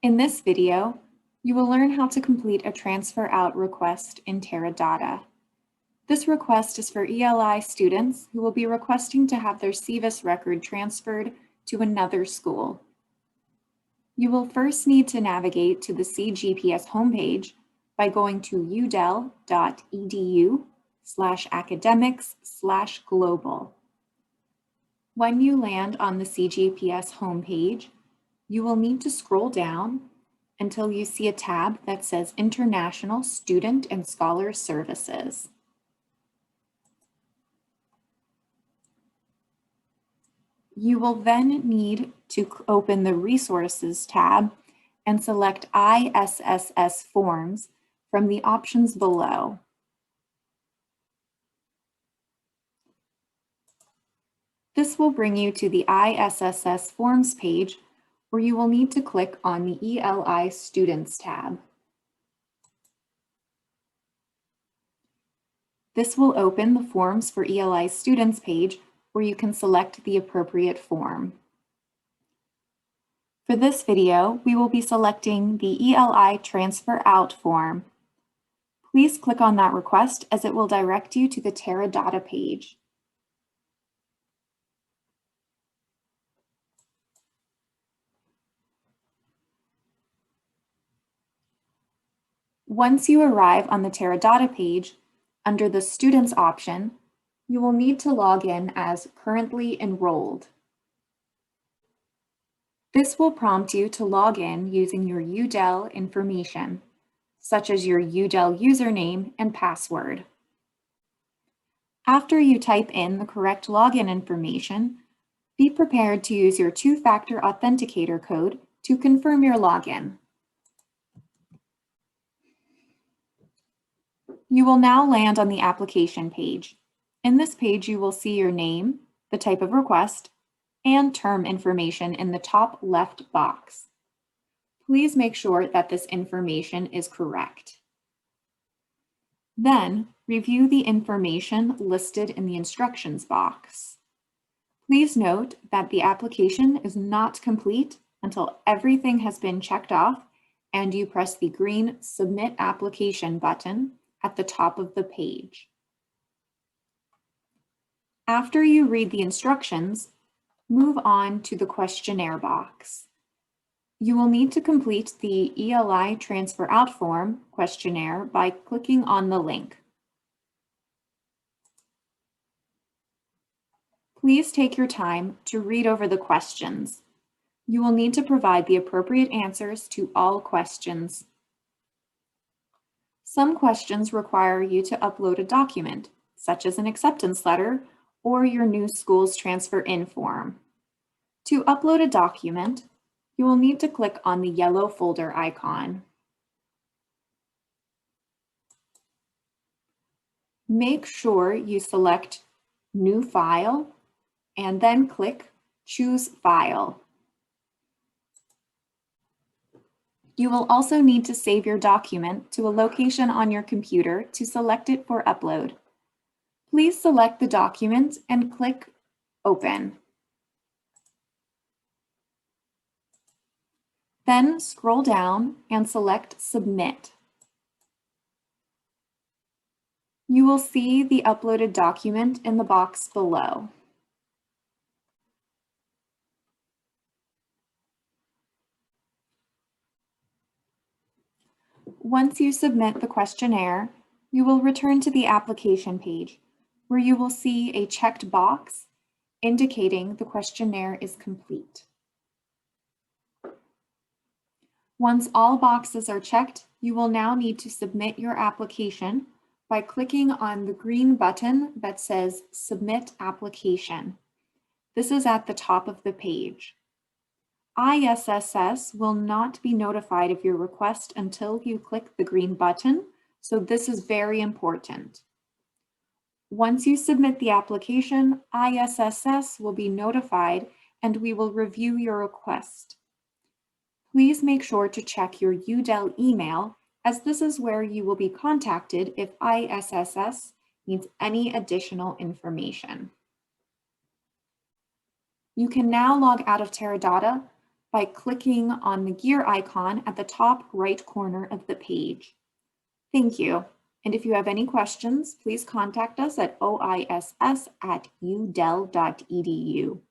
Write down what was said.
In this video, you will learn how to complete a transfer out request in Teradata. This request is for ELI students who will be requesting to have their CVIS record transferred to another school. You will first need to navigate to the CGPS homepage by going to udel.edu/academics/global. When you land on the CGPS homepage, you will need to scroll down until you see a tab that says International Student and Scholar Services. You will then need to open the Resources tab and select ISSS Forms from the options below. This will bring you to the ISSS Forms page, where you will need to click on the ELI Students tab. This will open the Forms for ELI Students page, where you can select the appropriate form. For this video, we will be selecting the ELI Transfer Out form. Please click on that request as it will direct you to the Teradata page. Once you arrive on the Teradata page, under the Students option, you will need to log in as currently enrolled. This will prompt you to log in using your UDEL information, such as your UDEL username and password. After you type in the correct login information, be prepared to use your two-factor authenticator code to confirm your login. You will now land on the application page. In this page, you will see your name, the type of request, and term information in the top left box. Please make sure that this information is correct. Then, review the information listed in the instructions box. Please note that the application is not complete until everything has been checked off and you press the green Submit Application button at the top of the page. After you read the instructions, move on to the questionnaire box. You will need to complete the ELI Transfer Out form questionnaire by clicking on the link. Please take your time to read over the questions. You will need to provide the appropriate answers to all questions. Some questions require you to upload a document, such as an acceptance letter or your new school's transfer in form. To upload a document, you will need to click on the yellow folder icon. Make sure you select New File and then click Choose File. You will also need to save your document to a location on your computer to select it for upload. Please select the document and click Open. Then scroll down and select Submit. You will see the uploaded document in the box below. Once you submit the questionnaire, you will return to the application page, where you will see a checked box indicating the questionnaire is complete. Once all boxes are checked, you will now need to submit your application by clicking on the green button that says Submit Application. This is at the top of the page. ISSS will not be notified of your request until you click the green button, so this is very important. Once you submit the application, ISSS will be notified and we will review your request. Please make sure to check your UDEL email, as this is where you will be contacted if ISSS needs any additional information. You can now log out of Teradata by clicking on the gear icon at the top right corner of the page. Thank you. And if you have any questions, please contact us at oiss@udel.edu.